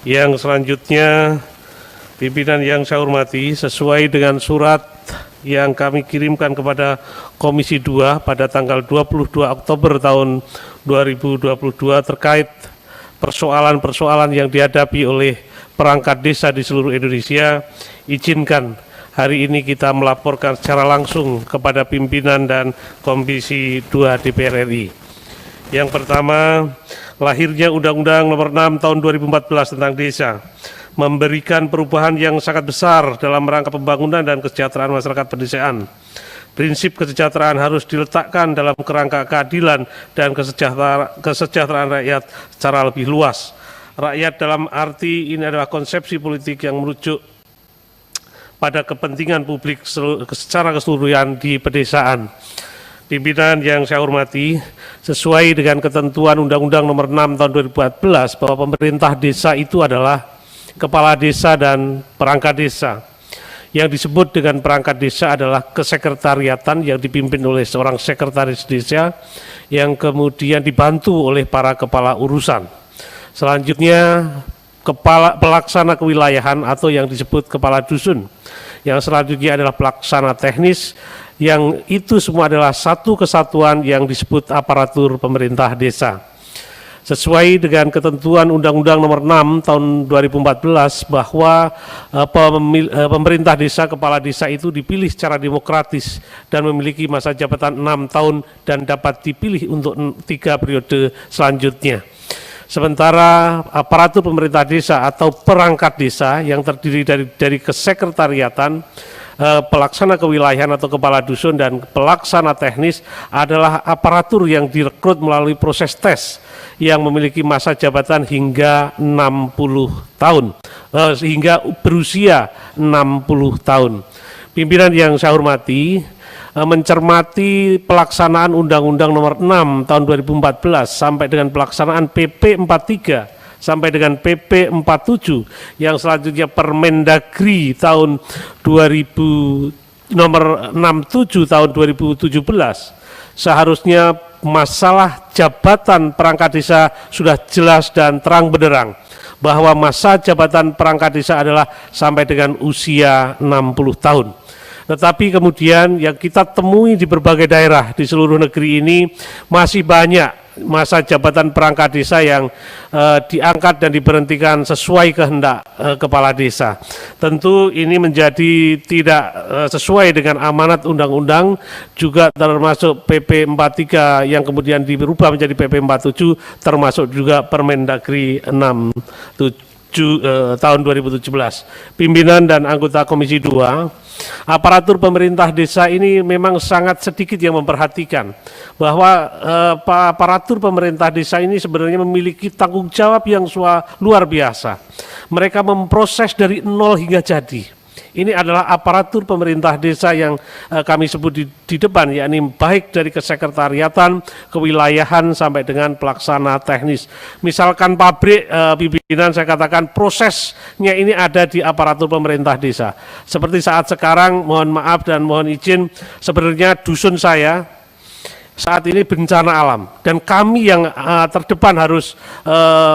Yang selanjutnya, pimpinan yang saya hormati, sesuai dengan surat yang kami kirimkan kepada Komisi 2 pada tanggal 22 Oktober tahun 2022 terkait persoalan-persoalan yang dihadapi oleh perangkat desa di seluruh Indonesia, izinkan hari ini kita melaporkan secara langsung kepada pimpinan dan Komisi 2 DPR RI. Yang pertama, lahirnya Undang-Undang Nomor 6 Tahun 2014 tentang Desa memberikan perubahan yang sangat besar dalam rangka pembangunan dan kesejahteraan masyarakat pedesaan. Prinsip kesejahteraan harus diletakkan dalam kerangka keadilan dan kesejahteraan rakyat secara lebih luas. Rakyat dalam arti ini adalah konsepsi politik yang merujuk pada kepentingan publik secara keseluruhan di pedesaan. Pimpinan yang saya hormati, sesuai dengan ketentuan Undang-Undang Nomor 6 Tahun 2014 bahwa pemerintah desa itu adalah kepala desa dan perangkat desa. Yang disebut dengan perangkat desa adalah kesekretariatan yang dipimpin oleh seorang sekretaris desa yang kemudian dibantu oleh para kepala urusan. Selanjutnya, kepala pelaksana kewilayahan atau yang disebut kepala dusun. Yang selanjutnya adalah pelaksana teknis, yang itu semua adalah satu kesatuan yang disebut aparatur pemerintah desa. Sesuai dengan ketentuan Undang-Undang Nomor 6 Tahun 2014 bahwa pemerintah desa, kepala desa itu dipilih secara demokratis dan memiliki masa jabatan 6 tahun dan dapat dipilih untuk 3 periode selanjutnya. Sementara aparatur pemerintah desa atau perangkat desa yang terdiri dari kesekretariatan, pelaksana kewilayahan atau kepala dusun dan pelaksana teknis adalah aparatur yang direkrut melalui proses tes yang memiliki masa jabatan hingga 60 tahun, hingga berusia 60 tahun. Pimpinan yang saya hormati, mencermati pelaksanaan Undang-Undang Nomor 6 Tahun 2014 sampai dengan pelaksanaan PP 43 sampai dengan PP 47 yang selanjutnya Permendagri tahun 2000 nomor 67 tahun 2017, seharusnya masalah jabatan perangkat desa sudah jelas dan terang benderang bahwa masa jabatan perangkat desa adalah sampai dengan usia 60 tahun. Tetapi kemudian yang kita temui di berbagai daerah di seluruh negeri ini masih banyak masa jabatan perangkat desa yang diangkat dan diberhentikan sesuai kehendak kepala desa. Tentu ini menjadi tidak sesuai dengan amanat undang-undang, juga termasuk PP 43 yang kemudian dirubah menjadi PP 47, termasuk juga Permendagri 67 tahun 2017. Pimpinan dan anggota Komisi 2, aparatur pemerintah desa ini memang sangat sedikit yang memperhatikan bahwa aparatur pemerintah desa ini sebenarnya memiliki tanggung jawab yang luar biasa. Mereka memproses dari nol hingga jadi. Ini adalah aparatur pemerintah desa yang kami sebut di depan, yakni baik dari kesekretariatan, kewilayahan sampai dengan pelaksana teknis. Misalkan pabrik, pimpinan saya katakan prosesnya ini ada di aparatur pemerintah desa. Seperti saat sekarang, mohon maaf dan mohon izin, sebenarnya dusun saya saat ini bencana alam dan kami yang terdepan harus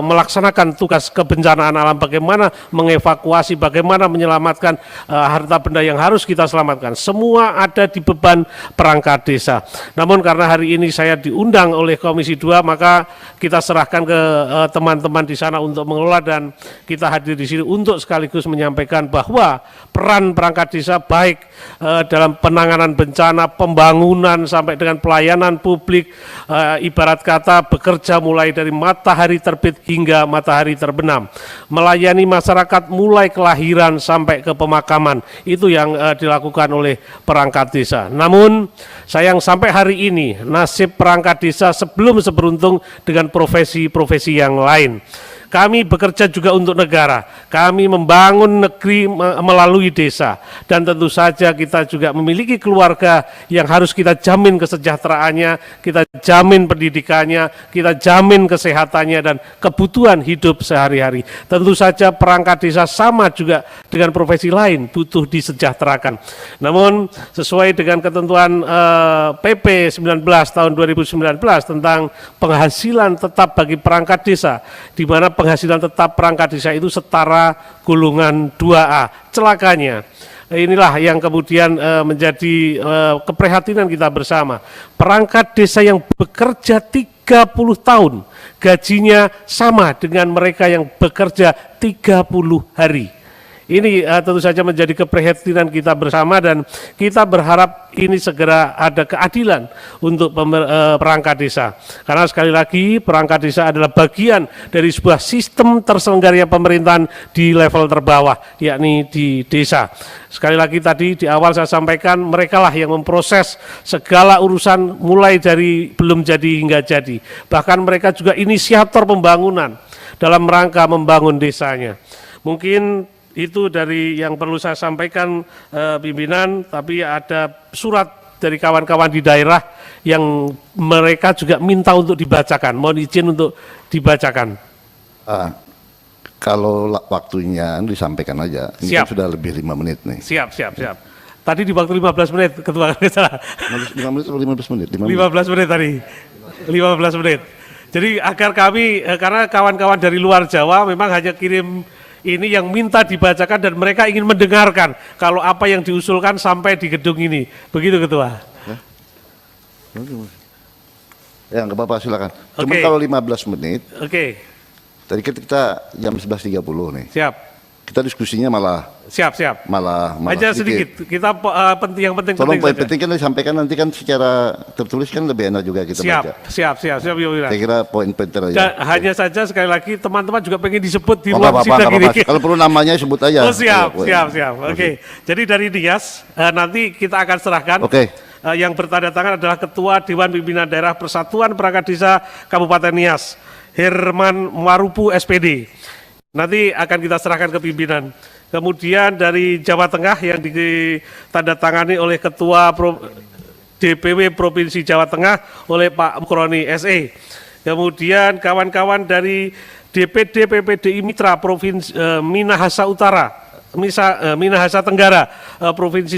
melaksanakan tugas kebencanaan alam, bagaimana mengevakuasi, bagaimana menyelamatkan harta benda yang harus kita selamatkan, semua ada di beban perangkat desa. Namun karena hari ini saya diundang oleh Komisi 2, maka kita serahkan ke teman-teman di sana untuk mengelola dan kita hadir di sini untuk sekaligus menyampaikan bahwa peran perangkat desa baik dalam penanganan bencana, pembangunan sampai dengan pelayanan publik, ibarat kata bekerja mulai dari matahari terbit hingga matahari terbenam, melayani masyarakat mulai kelahiran sampai ke pemakaman, itu yang dilakukan oleh perangkat desa. Namun sayang sampai hari ini nasib perangkat desa belum seberuntung dengan profesi-profesi yang lain. Kami bekerja juga untuk negara, kami membangun negeri melalui desa, dan tentu saja kita juga memiliki keluarga yang harus kita jamin kesejahteraannya, kita jamin pendidikannya, kita jamin kesehatannya dan kebutuhan hidup sehari-hari. Tentu saja perangkat desa sama juga dengan profesi lain, butuh disejahterakan. Namun sesuai dengan ketentuan PP 19 tahun 2019 tentang penghasilan tetap bagi perangkat desa, di mana penghasilan tetap perangkat desa itu setara golongan 2A. Celakanya, inilah yang kemudian menjadi keprihatinan kita bersama. Perangkat desa yang bekerja 30 tahun, gajinya sama dengan mereka yang bekerja 30 hari. Ini tentu saja menjadi keprihatinan kita bersama, dan kita berharap ini segera ada keadilan untuk perangkat desa. Karena sekali lagi perangkat desa adalah bagian dari sebuah sistem terselenggaranya pemerintahan di level terbawah, yakni di desa. Sekali lagi tadi di awal saya sampaikan, merekalah yang memproses segala urusan mulai dari belum jadi hingga jadi. Bahkan mereka juga inisiator pembangunan dalam rangka membangun desanya. Mungkin itu dari yang perlu saya sampaikan pimpinan, tapi ada surat dari kawan-kawan di daerah yang mereka juga minta untuk dibacakan, mohon izin untuk dibacakan. Kalau waktunya disampaikan aja, ini kan sudah lebih 5 menit nih. Siap. Tadi di waktu 15 menit, Ketua. 5 menit atau 15 menit? 15 menit tadi, 15 menit. Jadi agar kami, karena kawan-kawan dari luar Jawa memang hanya kirim ini yang minta dibacakan, dan mereka ingin mendengarkan kalau apa yang diusulkan sampai di gedung ini. Begitu, Ketua. Ya, nggak apa-apa, silakan. Cuma kalau 15 menit. Oke. Tadi kita jam 11.30 nih. Siap. Kita diskusinya malah malah aja sedikit. Kita yang penting tolong penting kan disampaikan, nanti kan secara tertulis kan lebih enak juga kita baca. Siap. Saya kira poin-poin aja. Hanya saja sekali lagi teman-teman juga pengen disebut di ruang sidang ini. Kalau perlu namanya sebut aja. Oh, siap. Oke. Jadi dari Nias nanti kita akan serahkan. Yang bertanda tangan adalah Ketua Dewan Pimpinan Daerah Persatuan Perangkat Desa Kabupaten Nias, Herman Marupu SPD. Nanti akan kita serahkan ke pimpinan. Kemudian dari Jawa Tengah yang ditandatangani oleh Ketua DPW Provinsi Jawa Tengah oleh Pak Mukroni SE. Kemudian kawan-kawan dari DPD PPDI Mitra Provinsi Minahasa Utara, Minahasa Tenggara, Provinsi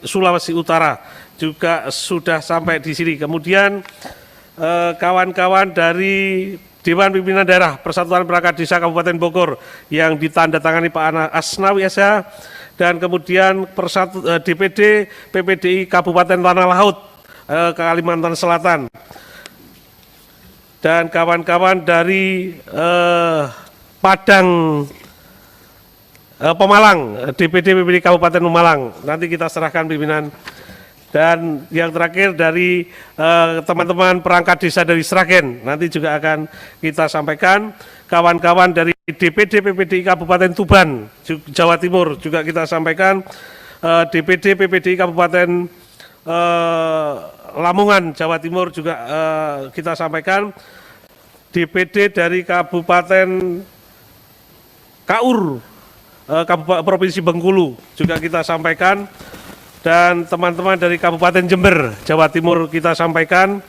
Sulawesi Utara juga sudah sampai di sini. Kemudian kawan-kawan dari Dewan Pimpinan Daerah Persatuan Perangkat Desa Kabupaten Bogor yang ditandatangani Pak Asnawi Esa, dan kemudian DPD PPDI Kabupaten Tanah Laut Kalimantan Selatan, dan kawan-kawan dari Padang Pemalang, DPD PPDI Kabupaten Pemalang. Nanti kita serahkan pimpinan. Dan yang terakhir dari teman-teman perangkat desa dari Sragen, nanti juga akan kita sampaikan. Kawan-kawan dari DPD PPDI Kabupaten Tuban, Jawa Timur juga kita sampaikan. DPD PPDI Kabupaten Lamongan, Jawa Timur juga kita sampaikan. DPD dari Kabupaten Kaur, Provinsi Bengkulu juga kita sampaikan. Dan teman-teman dari Kabupaten Jember, Jawa Timur kita sampaikan,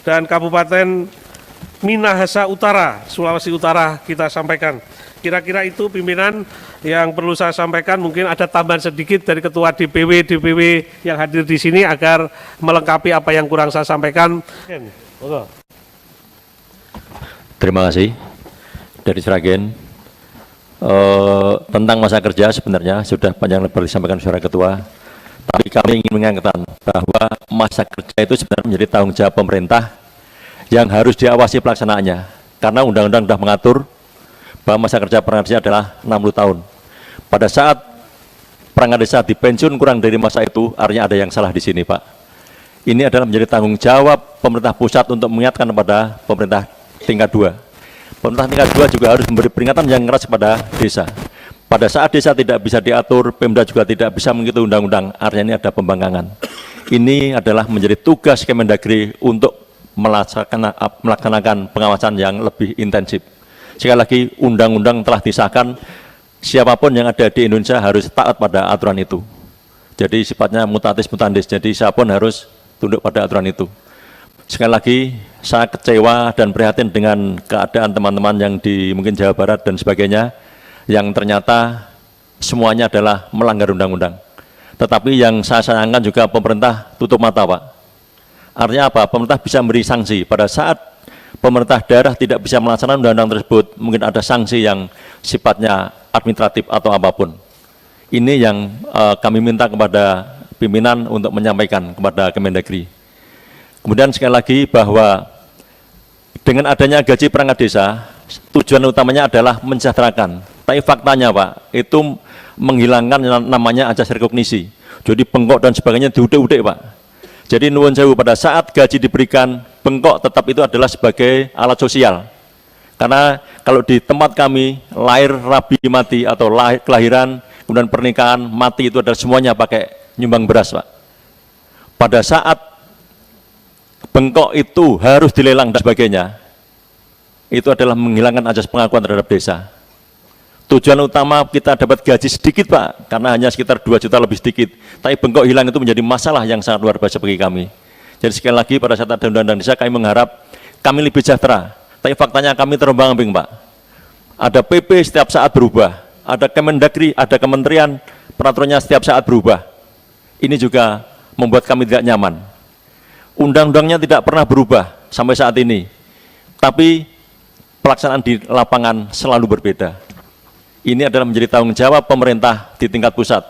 dan Kabupaten Minahasa Utara, Sulawesi Utara kita sampaikan. Kira-kira itu pimpinan yang perlu saya sampaikan. Mungkin ada tambahan sedikit dari Ketua DPW yang hadir di sini agar melengkapi apa yang kurang saya sampaikan. Terima kasih. Dari Sragen, tentang masa kerja sebenarnya sudah panjang lebar disampaikan Saudara Ketua. Tapi kami ingin mengingatkan bahwa masa kerja itu sebenarnya menjadi tanggung jawab pemerintah yang harus diawasi pelaksanaannya. Karena undang-undang sudah mengatur bahwa masa kerja perangkat desa adalah 60 tahun. Pada saat perangkat desa dipensiun kurang dari masa itu, artinya ada yang salah di sini, Pak. Ini adalah menjadi tanggung jawab pemerintah pusat untuk mengingatkan kepada pemerintah tingkat 2. Pemerintah tingkat 2 juga harus memberi peringatan yang keras kepada desa. Pada saat desa tidak bisa diatur, Pemda juga tidak bisa mengikuti undang-undang, artinya ini ada pembangkangan. Ini adalah menjadi tugas Kemendagri untuk melaksanakan pengawasan yang lebih intensif. Sekali lagi, undang-undang telah disahkan, siapapun yang ada di Indonesia harus taat pada aturan itu. Jadi sifatnya mutatis mutandis, jadi siapapun harus tunduk pada aturan itu. Sekali lagi, saya kecewa dan prihatin dengan keadaan teman-teman yang di mungkin Jawa Barat dan sebagainya, yang ternyata semuanya adalah melanggar undang-undang. Tetapi yang saya sayangkan juga pemerintah tutup mata, Pak. Artinya apa? Pemerintah bisa memberi sanksi pada saat pemerintah daerah tidak bisa melaksanakan undang-undang tersebut, mungkin ada sanksi yang sifatnya administratif atau apapun. Ini yang kami minta kepada pimpinan untuk menyampaikan kepada Kemendagri. Kemudian sekali lagi bahwa dengan adanya gaji perangkat desa, tujuan utamanya adalah mensejahterakan. Tapi faktanya Pak, itu menghilangkan yang namanya ajas rekognisi. Jadi bengkok dan sebagainya diudik-udik Pak. Jadi nuwun sewu, pada saat gaji diberikan, bengkok tetap itu adalah sebagai alat sosial. Karena kalau di tempat kami, lahir, rabi, mati, atau kelahiran, kemudian pernikahan, mati, itu adalah semuanya pakai nyumbang beras Pak. Pada saat bengkok itu harus dilelang dan sebagainya, itu adalah menghilangkan ajas pengakuan terhadap desa. Tujuan utama kita dapat gaji sedikit Pak, karena hanya sekitar 2 juta lebih sedikit. Tapi bengkok hilang itu menjadi masalah yang sangat luar biasa bagi kami. Jadi sekali lagi pada saat ada undang-undang desa, kami mengharap kami lebih sejahtera. Tapi faktanya kami terombang-ambing Pak. Ada PP setiap saat berubah, ada Kemendagri, ada kementerian, peraturannya setiap saat berubah. Ini juga membuat kami tidak nyaman. Undang-undangnya tidak pernah berubah sampai saat ini. Tapi pelaksanaan di lapangan selalu berbeda. Ini adalah menjadi tanggung jawab pemerintah di tingkat pusat.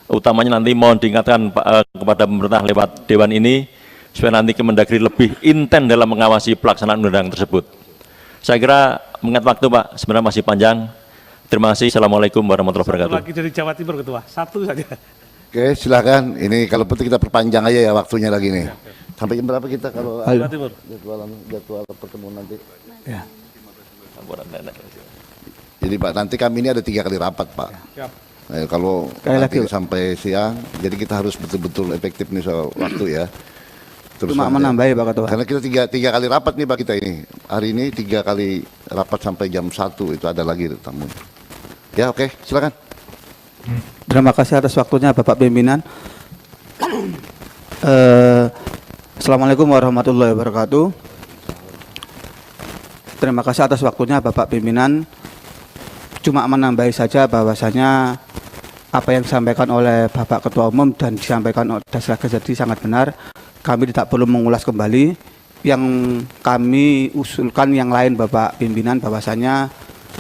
Utamanya nanti mohon diingatkan kepada pemerintah lewat Dewan ini, supaya nanti Kemendagri lebih intens dalam mengawasi pelaksanaan undang-undang tersebut. Saya kira mengingat waktu Pak, sebenarnya masih panjang. Terima kasih. Assalamualaikum warahmatullahi wabarakatuh. Satu lagi dari Jawa Timur Ketua, satu saja. Oke, silakan. Ini kalau penting kita perpanjang aja ya waktunya lagi nih. Sampai jam berapa kita kalau Jawa Timur. jadwal pertemuan nanti? Ya. Jadi Pak, nanti kami ini ada 3 kali rapat Pak. Siap. Kalau Sekali nanti lagi, Pak. sampai siang, jadi kita harus betul-betul efektif nih soal waktu ya. Terus Cuma nanti- menambah ya Pak Ketua. Karena kita tiga kali rapat nih Pak kita ini. Hari ini 3 kali rapat sampai jam 1 itu ada lagi tamu. Ya oke, silakan. Terima kasih atas waktunya Bapak Pimpinan. Assalamualaikum warahmatullahi wabarakatuh. Terima kasih atas waktunya Bapak Pimpinan. Cuma menambahi saja bahwasanya apa yang disampaikan oleh Bapak Ketua Umum dan disampaikan oleh Dasra Gazeti sangat benar. Kami tidak perlu mengulas kembali. Yang kami usulkan yang lain Bapak Pimpinan, bahwasanya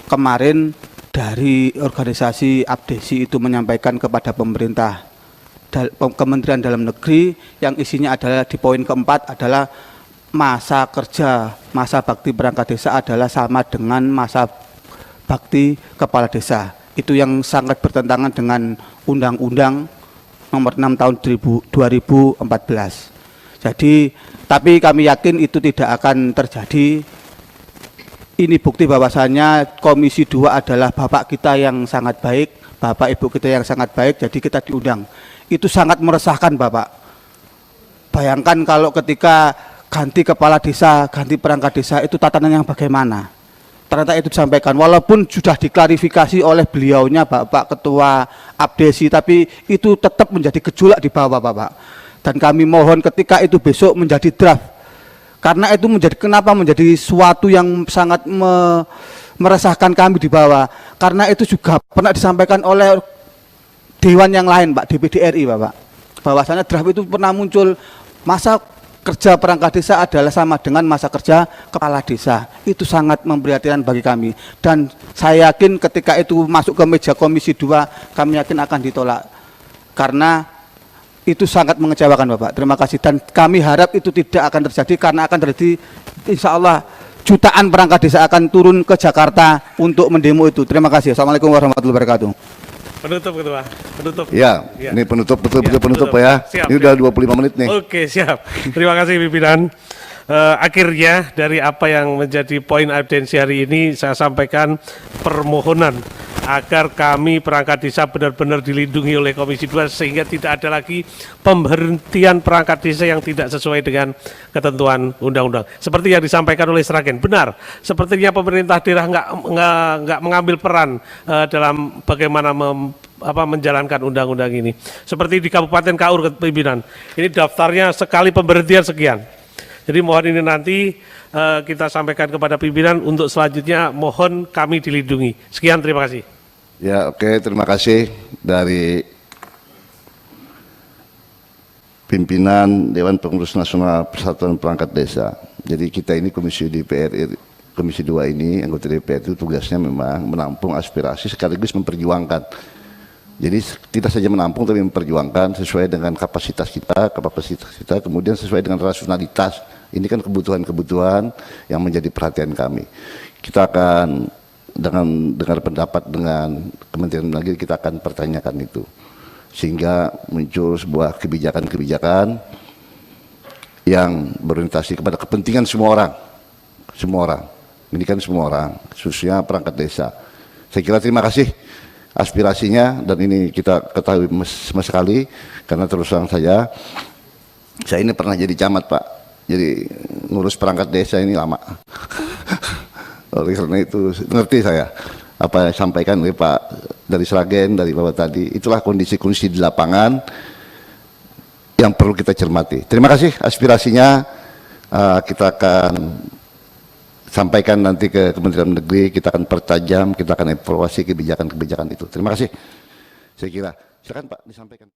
kemarin dari organisasi Abdesi itu menyampaikan kepada pemerintah Kementerian Dalam Negeri yang isinya adalah di poin keempat adalah masa kerja, masa bakti perangkat desa adalah sama dengan masa bakti kepala desa. Itu yang sangat bertentangan dengan Undang-Undang Nomor 6 Tahun 2014. Jadi, tapi kami yakin itu tidak akan terjadi. Ini bukti bahwasannya Komisi 2 adalah bapak kita yang sangat baik, bapak ibu kita yang sangat baik, jadi kita diundang. Itu sangat meresahkan Bapak. Bayangkan kalau ketika ganti kepala desa, ganti perangkat desa, itu tatanan yang bagaimana? Ternyata itu disampaikan, walaupun sudah diklarifikasi oleh beliaunya Bapak Ketua Abdesi, tapi itu tetap menjadi gejolak di bawah Bapak. Dan kami mohon ketika itu besok menjadi draft, karena itu kenapa menjadi suatu yang sangat meresahkan kami di bawah, karena itu juga pernah disampaikan oleh Dewan yang lain Pak, DPD RI Bapak, bahwasanya draft itu pernah muncul masa kerja perangkat desa adalah sama dengan masa kerja kepala desa. Itu sangat memprihatinkan bagi kami, dan saya yakin ketika itu masuk ke meja Komisi 2 kami yakin akan ditolak karena itu sangat mengecewakan Bapak. Terima kasih, dan kami harap itu tidak akan terjadi karena akan terjadi insya Allah jutaan perangkat desa akan turun ke Jakarta untuk mendemo itu. Terima kasih. Assalamualaikum warahmatullahi wabarakatuh. Penutup Ketua, penutup. Ya, Ya. ini penutup betul-betul Ya, penutup penutup. Pak ya. Siap, Ini udah siap. 25 menit nih. Oke, siap. Terima kasih pimpinan. Akhirnya dari apa yang menjadi poin audiensi hari ini, saya sampaikan permohonan agar kami perangkat desa benar-benar dilindungi oleh Komisi 2 sehingga tidak ada lagi pemberhentian perangkat desa yang tidak sesuai dengan ketentuan undang-undang. Seperti yang disampaikan oleh Sragen, benar. Sepertinya pemerintah daerah nggak mengambil peran dalam bagaimana menjalankan undang-undang ini. Seperti di Kabupaten Kaur pimpinan, ini daftarnya sekali pemberhentian sekian. Jadi mohon ini nanti kita sampaikan kepada pimpinan untuk selanjutnya mohon kami dilindungi. Sekian, terima kasih. Ya oke, terima kasih dari pimpinan Dewan Pengurus Nasional Persatuan Perangkat Desa. Jadi kita ini Komisi DPR, Komisi 2 ini, anggota DPR itu tugasnya memang menampung aspirasi sekaligus memperjuangkan. Jadi tidak saja menampung tapi memperjuangkan sesuai dengan kapasitas kita, kemudian sesuai dengan rasionalitas. Ini kan kebutuhan-kebutuhan yang menjadi perhatian kami. Kita akan dengan dengar pendapat dengan Kementerian Negeri, kita akan pertanyakan itu. Sehingga muncul sebuah kebijakan-kebijakan yang berorientasi kepada kepentingan semua orang. Semua orang. Ini kan semua orang, khususnya perangkat desa. Saya kira terima kasih aspirasinya, dan ini kita ketahui sama sekali, karena terus terang saya ini pernah jadi camat, Pak. Jadi ngurus perangkat desa ini lama. Oleh karena itu ngerti saya apa yang disampaikan oleh Pak dari Sragen, dari Bapak tadi. Itulah kondisi-kondisi di lapangan yang perlu kita cermati. Terima kasih aspirasinya. Kita akan sampaikan nanti ke Kementerian Negeri, kita akan pertajam, kita akan evaluasi kebijakan-kebijakan itu. Terima kasih. Saya kira. Silakan Pak disampaikan.